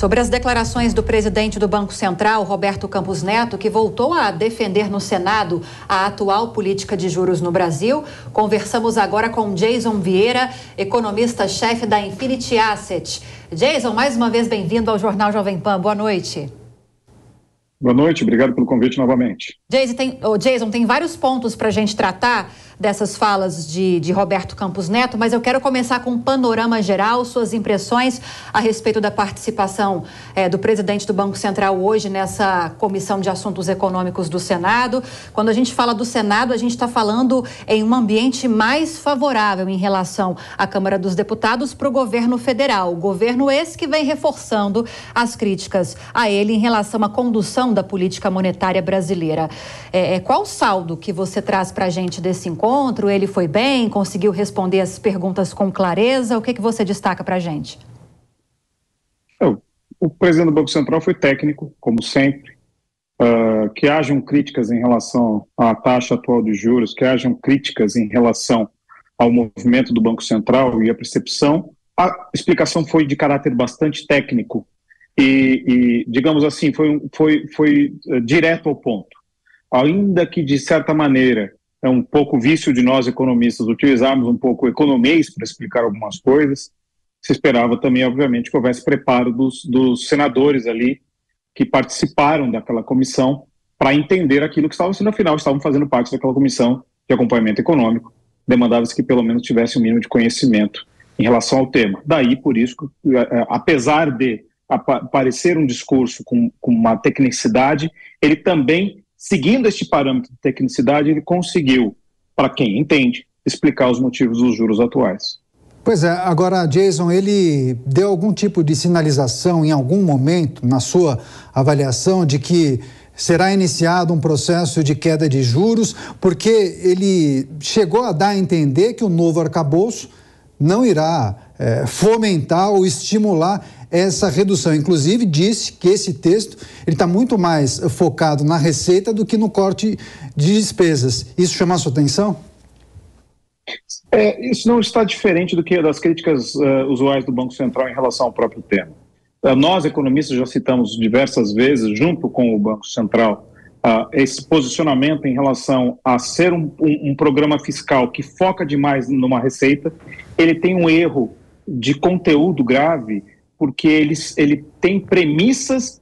Sobre as declarações do presidente do Banco Central, Roberto Campos Neto, que voltou a defender no Senado a atual política de juros no Brasil, conversamos agora com Jason Vieira, economista-chefe da Infinity Asset. Jason, mais uma vez bem-vindo ao Jornal Jovem Pan. Boa noite. Boa noite, obrigado pelo convite novamente. Jason, tem vários pontos para a gente tratar dessas falas de Roberto Campos Neto, mas eu quero começar com um panorama geral, suas impressões a respeito da participação do presidente do Banco Central hoje nessa Comissão de Assuntos Econômicos do Senado. Quando a gente fala do Senado, a gente está falando em um ambiente mais favorável em relação à Câmara dos Deputados para o governo federal. O governo esse que vem reforçando as críticas a ele em relação à condução da política monetária brasileira. Qual o saldo que você traz para a gente desse encontro? Ele foi bem? Conseguiu responder as perguntas com clareza? O que você destaca para a gente? O presidente do Banco Central foi técnico, como sempre. Que hajam críticas em relação à taxa atual de juros, que hajam críticas em relação ao movimento do Banco Central e a percepção. A explicação foi de caráter bastante técnico e digamos assim, foi direto ao ponto. Ainda que, de certa maneira, é um pouco vício de nós economistas utilizarmos um pouco o economês para explicar algumas coisas, se esperava também, obviamente, que houvesse preparo dos senadores ali que participaram daquela comissão para entender aquilo que estava sendo, afinal, estavam fazendo parte daquela comissão de acompanhamento econômico, demandava-se que pelo menos tivesse um mínimo de conhecimento em relação ao tema. Daí, por isso, apesar de parecer um discurso com uma tecnicidade, ele também, seguindo este parâmetro de tecnicidade, ele conseguiu, para quem entende, explicar os motivos dos juros atuais. Pois é, agora, Jason, ele deu algum tipo de sinalização em algum momento, na sua avaliação, de que será iniciado um processo de queda de juros, porque ele chegou a dar a entender que o novo arcabouço não irá fomentar ou estimular essa redução. Inclusive, disse que esse texto está muito mais focado na receita do que no corte de despesas. Isso chama a sua atenção? Isso não está diferente do que das críticas usuais do Banco Central em relação ao próprio tema. Nós, economistas, já citamos diversas vezes, junto com o Banco Central, esse posicionamento em relação a ser um programa fiscal que foca demais numa receita. Ele tem um erro de conteúdo grave, porque ele tem premissas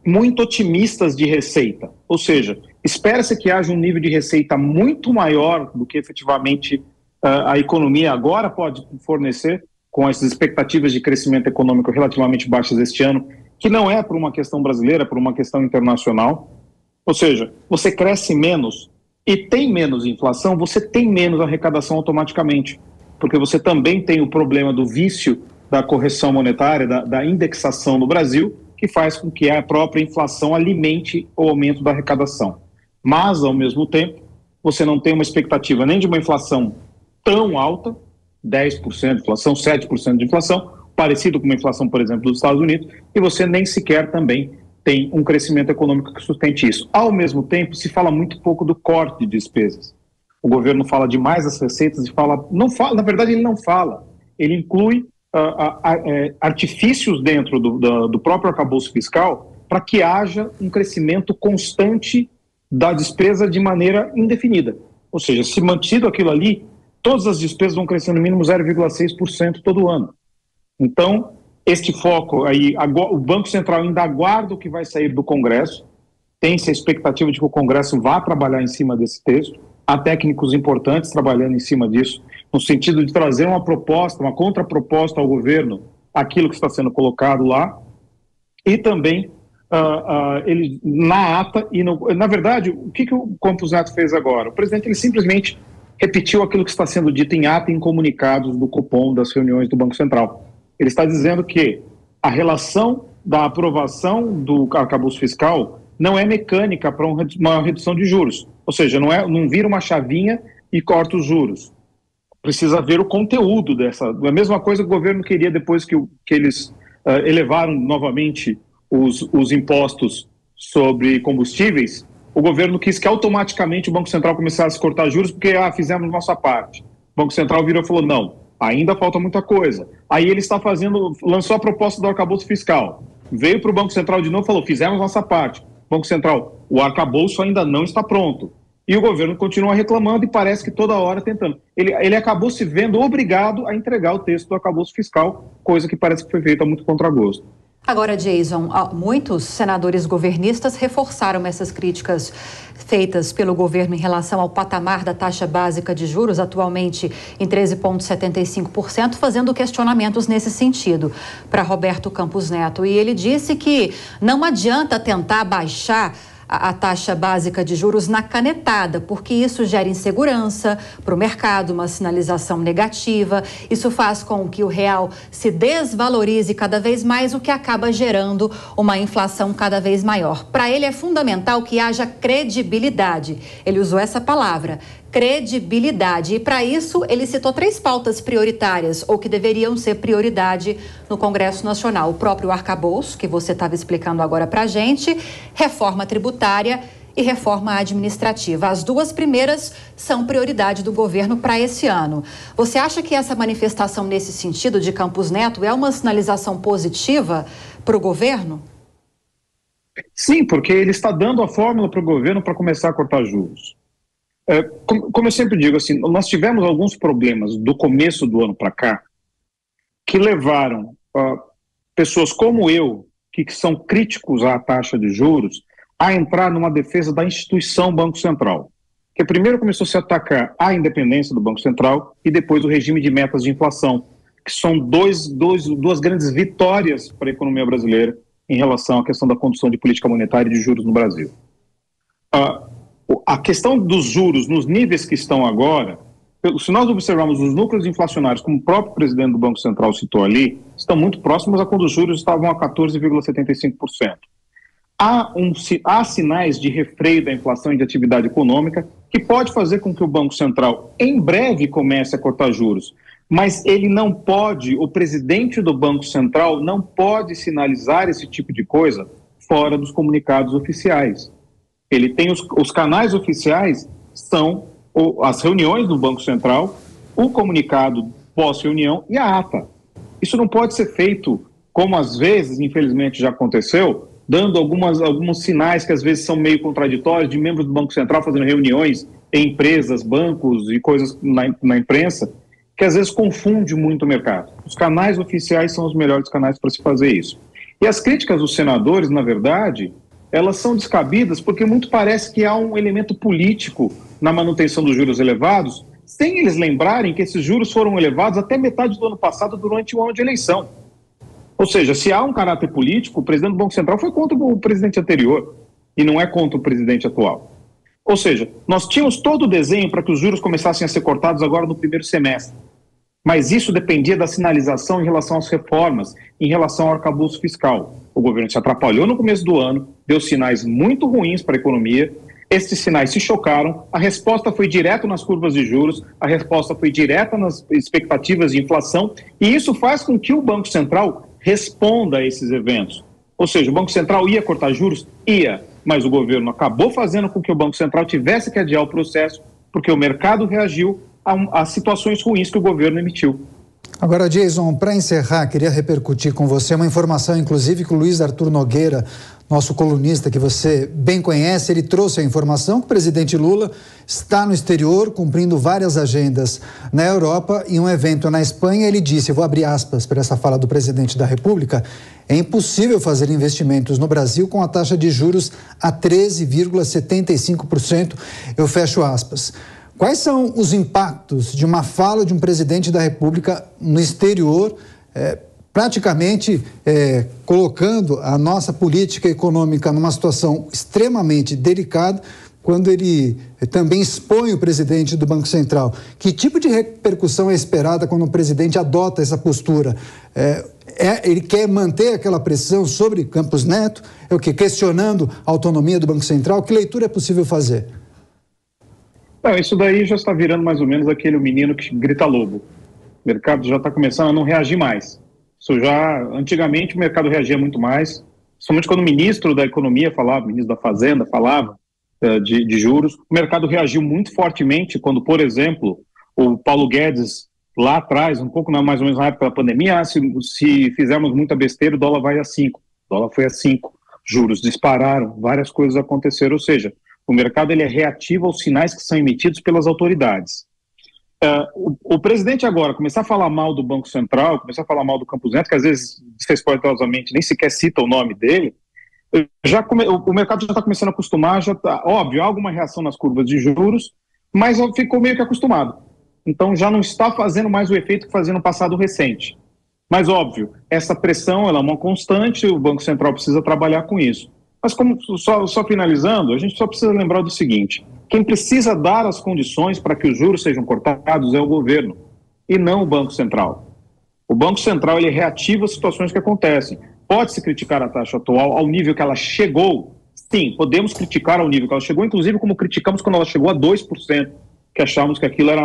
muito otimistas de receita. Ou seja, espera-se que haja um nível de receita muito maior do que efetivamente a economia agora pode fornecer, com essas expectativas de crescimento econômico relativamente baixas este ano, que não é por uma questão brasileira, por uma questão internacional. Ou seja, você cresce menos e tem menos inflação, você tem menos arrecadação automaticamente, porque você também tem o problema do vício da correção monetária, da indexação no Brasil, que faz com que a própria inflação alimente o aumento da arrecadação. Mas, ao mesmo tempo, você não tem uma expectativa nem de uma inflação tão alta, 10% de inflação, 7% de inflação, parecido com uma inflação, por exemplo, dos Estados Unidos, e você nem sequer também tem um crescimento econômico que sustente isso. Ao mesmo tempo, se fala muito pouco do corte de despesas. O governo fala demais das receitas e na verdade ele não fala, ele inclui artifícios dentro do próprio arcabouço fiscal para que haja um crescimento constante da despesa de maneira indefinida. Ou seja, se mantido aquilo ali, todas as despesas vão crescer no mínimo 0,6% todo ano. Então, este foco aí, o Banco Central ainda aguarda o que vai sair do Congresso, tem-se a expectativa de que o Congresso vá trabalhar em cima desse texto, há técnicos importantes trabalhando em cima disso, no sentido de trazer uma proposta, uma contraproposta ao governo, aquilo que está sendo colocado lá, e também ele na ata, na verdade, o que o Campos Neto fez agora? O presidente ele simplesmente repetiu aquilo que está sendo dito em ata e em comunicados do Copom, das reuniões do Banco Central. Ele está dizendo que a relação da aprovação do arcabouço fiscal não é mecânica para uma redução de juros. Ou seja, não vira uma chavinha e corta os juros. Precisa ver o conteúdo dessa. A mesma coisa que o governo queria depois que eles elevaram novamente os impostos sobre combustíveis. O governo quis que automaticamente o Banco Central começasse a cortar juros porque fizemos nossa parte. O Banco Central virou e falou, não, Ainda falta muita coisa. Aí ele está lançou a proposta do arcabouço fiscal. Veio para o Banco Central de novo e falou, fizemos nossa parte. Banco Central, o arcabouço ainda não está pronto. E o governo continua reclamando e parece que toda hora tentando. Ele acabou se vendo obrigado a entregar o texto do arcabouço fiscal, coisa que parece que foi feita muito contragosto. Agora, Jason, muitos senadores governistas reforçaram essas críticas feitas pelo governo em relação ao patamar da taxa básica de juros, atualmente em 13,75%, fazendo questionamentos nesse sentido para Roberto Campos Neto. E ele disse que não adianta tentar baixar a taxa básica de juros na canetada, porque isso gera insegurança para o mercado, uma sinalização negativa. Isso faz com que o real se desvalorize cada vez mais, o que acaba gerando uma inflação cada vez maior. Para ele é fundamental que haja credibilidade. Ele usou essa palavra, credibilidade. E para isso ele citou 3 pautas prioritárias, ou que deveriam ser prioridade no Congresso Nacional. O próprio arcabouço, que você estava explicando agora para a gente, reforma tributária e reforma administrativa. As 2 primeiras são prioridade do governo para esse ano. Você acha que essa manifestação nesse sentido de Campos Neto é uma sinalização positiva para o governo? Sim, porque ele está dando a fórmula para o governo para começar a cortar juros. Como eu sempre digo, assim, nós tivemos alguns problemas do começo do ano para cá que levaram pessoas como eu, que são críticos à taxa de juros, a entrar numa defesa da instituição Banco Central. Que primeiro começou a se atacar a independência do Banco Central e depois o regime de metas de inflação, que são duas grandes vitórias para a economia brasileira em relação à questão da condução de política monetária e de juros no Brasil. A questão dos juros nos níveis que estão agora, se nós observarmos os núcleos inflacionários, como o próprio presidente do Banco Central citou ali, estão muito próximos a quando os juros estavam a 14,75%. Há sinais de refreio da inflação e de atividade econômica que pode fazer com que o Banco Central em breve comece a cortar juros, mas ele não pode, o presidente do Banco Central não pode sinalizar esse tipo de coisa fora dos comunicados oficiais. Ele tem os canais oficiais, são as reuniões do Banco Central, o comunicado pós-reunião e a ata. Isso não pode ser feito, como às vezes, infelizmente, já aconteceu, dando alguns sinais que às vezes são meio contraditórios, de membros do Banco Central fazendo reuniões em empresas, bancos e coisas na imprensa, que às vezes confunde muito o mercado. Os canais oficiais são os melhores canais para se fazer isso. E as críticas dos senadores, na verdade, elas são descabidas porque muito parece que há um elemento político na manutenção dos juros elevados, sem eles lembrarem que esses juros foram elevados até metade do ano passado durante o ano de eleição. Ou seja, se há um caráter político, o presidente do Banco Central foi contra o presidente anterior e não é contra o presidente atual. Ou seja, nós tínhamos todo o desenho para que os juros começassem a ser cortados agora no primeiro semestre. Mas isso dependia da sinalização em relação às reformas, em relação ao arcabouço fiscal. O governo se atrapalhou no começo do ano, deu sinais muito ruins para a economia, esses sinais se chocaram, a resposta foi direto nas curvas de juros, a resposta foi direta nas expectativas de inflação, e isso faz com que o Banco Central responda a esses eventos. Ou seja, o Banco Central ia cortar juros? Ia, mas o governo acabou fazendo com que o Banco Central tivesse que adiar o processo, porque o mercado reagiu a situações ruins que o governo emitiu. Agora, Jason, para encerrar, queria repercutir com você uma informação, inclusive, que o Luiz Arthur Nogueira, nosso colunista que você bem conhece, ele trouxe a informação que o presidente Lula está no exterior, cumprindo várias agendas na Europa, e um evento na Espanha. Ele disse, eu vou abrir aspas para essa fala do presidente da República, é impossível fazer investimentos no Brasil com a taxa de juros a 13,75%, eu fecho aspas. Quais são os impactos de uma fala de um presidente da República no exterior, praticamente colocando a nossa política econômica numa situação extremamente delicada, quando ele também expõe o presidente do Banco Central? Que tipo de repercussão é esperada quando o presidente adota essa postura? Ele quer manter aquela pressão sobre Campos Neto? É o quê? Questionando a autonomia do Banco Central? Que leitura é possível fazer? Não, isso daí já está virando mais ou menos aquele menino que grita lobo. O mercado já está começando a não reagir mais. Antigamente o mercado reagia muito mais, somente quando o ministro da Economia falava, o ministro da Fazenda falava de juros. O mercado reagiu muito fortemente quando, por exemplo, o Paulo Guedes lá atrás, um pouco mais ou menos na época da pandemia, se fizermos muita besteira, o dólar vai a 5. O dólar foi a 5. Juros dispararam, várias coisas aconteceram. Ou seja, o mercado ele é reativo aos sinais que são emitidos pelas autoridades. O presidente agora começar a falar mal do Banco Central, começar a falar mal do Campos Neto, que às vezes, desrespeitosamente, nem sequer cita o nome dele, o mercado já está começando a acostumar, já tá, óbvio, há alguma reação nas curvas de juros, mas ficou meio que acostumado. Então já não está fazendo mais o efeito que fazia no passado recente. Mas, óbvio, essa pressão ela é uma constante, o Banco Central precisa trabalhar com isso. Mas só finalizando, a gente só precisa lembrar do seguinte: quem precisa dar as condições para que os juros sejam cortados é o governo, e não o Banco Central. O Banco Central ele reativa as situações que acontecem. Pode-se criticar a taxa atual ao nível que ela chegou? Sim, podemos criticar ao nível que ela chegou, inclusive como criticamos quando ela chegou a 2%, que achávamos que aquilo era...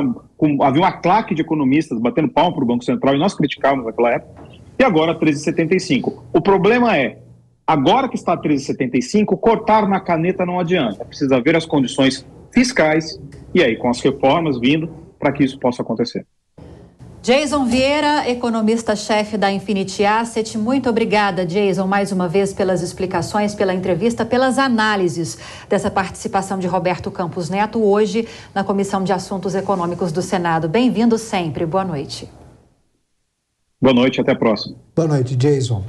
Havia uma claque de economistas batendo palma para o Banco Central e nós criticávamos naquela época, e agora 13,75%. O problema é, agora que está a 13,75%, cortar na caneta não adianta. Precisa ver as condições fiscais e aí com as reformas vindo para que isso possa acontecer. Jason Vieira, economista-chefe da Infinity Asset. Muito obrigada, Jason, mais uma vez pelas explicações, pela entrevista, pelas análises dessa participação de Roberto Campos Neto hoje na Comissão de Assuntos Econômicos do Senado. Bem-vindo sempre. Boa noite. Boa noite, até a próxima. Boa noite, Jason.